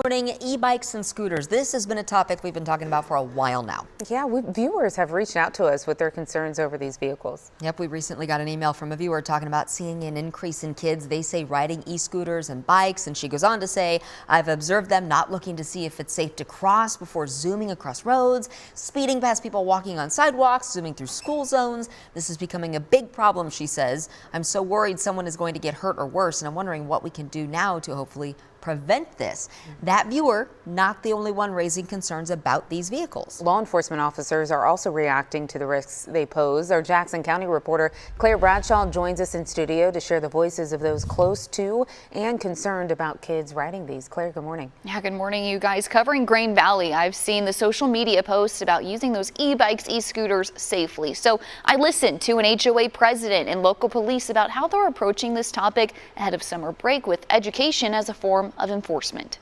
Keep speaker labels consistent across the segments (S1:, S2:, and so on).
S1: Morning, e-bikes and scooters. This has been a topic we've been talking about for a while now.
S2: Yeah, viewers have reached out to us with their concerns over these vehicles.
S1: Yep, we recently got an email from a viewer talking about seeing an increase in kids, they say, riding e-scooters and bikes. And she goes on to say, I've observed them not looking to see if it's safe to cross before zooming across roads, speeding past people walking on sidewalks, zooming through school zones. This is becoming a big problem, she says. I'm so worried someone is going to get hurt or worse, and I'm wondering what we can do now to hopefully prevent this. That viewer, not the only one raising concerns about these vehicles.
S2: Law enforcement officers are also reacting to the risks they pose. Our Jackson County reporter Claire Bradshaw joins us in studio to share the voices of those close to and concerned about kids riding these. Claire, good morning.
S3: Yeah, good morning, you guys. Covering Grain Valley, I've seen the social media posts about using those e-bikes, e-scooters safely. So I listened to an HOA president and local police about how they're approaching this topic ahead of summer break with education as a form of enforcement.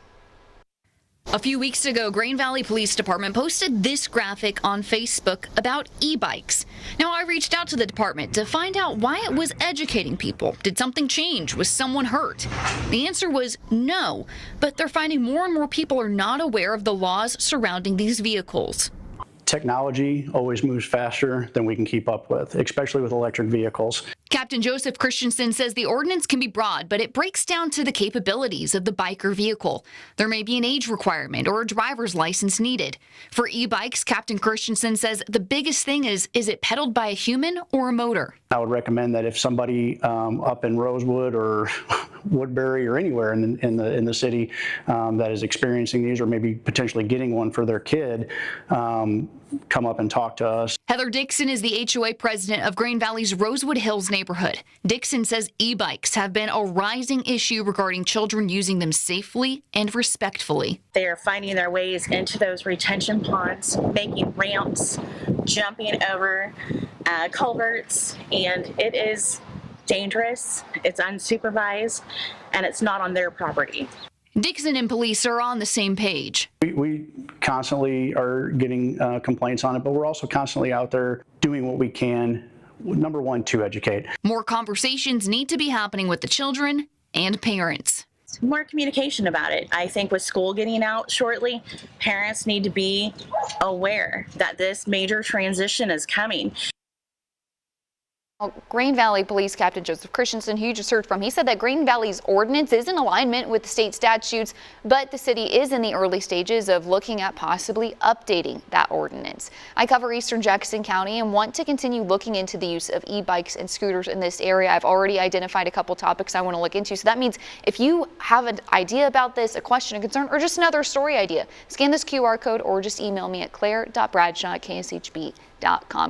S4: A few weeks ago, Grain Valley Police Department posted this graphic on Facebook about e-bikes. Now, I reached out to the department to find out why it was educating people. Did something change? Was someone hurt? The answer was no, but they're finding more and more people are not aware of the laws surrounding these vehicles.
S5: Technology always moves faster than we can keep up with, especially with electric vehicles.
S4: Captain Joseph Christensen says the ordinance can be broad, but it breaks down to the capabilities of the bike or vehicle. There may be an age requirement or a driver's license needed. For e-bikes, Captain Christensen says the biggest thing is it pedaled by a human or a motor?
S5: I would recommend that if somebody up in Rosewood or Woodbury or anywhere in the city that is experiencing these or maybe potentially getting one for their kid, come up and talk to us.
S4: Heather Dixon is the HOA president of Grain Valley's Rosewood Hills neighborhood. Dixon says e-bikes have been a rising issue regarding children using them safely and respectfully.
S6: They are finding their ways into those retention ponds, making ramps, jumping over culverts, and it is dangerous, it's unsupervised, and it's not on their property.
S4: Dixon and police are on the same page.
S5: We constantly are getting complaints on it, but we're also constantly out there doing what we can, number one, to educate.
S4: More conversations need to be happening with the children and parents.
S6: More communication about it. I think with school getting out shortly, parents need to be aware that this major transition is coming.
S3: Grain Valley Police Captain Joseph Christensen, who you just heard from, he said that Grain Valley's ordinance is in alignment with the state statutes, but the city is in the early stages of looking at possibly updating that ordinance. I cover Eastern Jackson County and want to continue looking into the use of e-bikes and scooters in this area. I've already identified a couple topics I want to look into. So that means if you have an idea about this, a question, a concern, or just another story idea, scan this QR code or just email me at claire.bradshaw@kshb.com.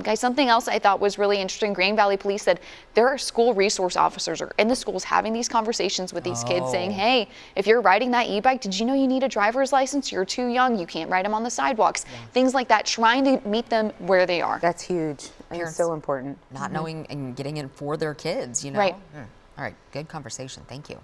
S3: Guys, something else I thought was really interesting. Grain Valley Police said there are school resource officers in the schools having these conversations with these kids saying, hey, if you're riding that e-bike, did you know you need a driver's license? You're too young. You can't ride them on the sidewalks. Yeah. Things like that, trying to meet them where they are.
S2: That's huge. It's so important.
S1: Not knowing and getting in for their kids, you know?
S3: Right.
S1: All right, good conversation. Thank you.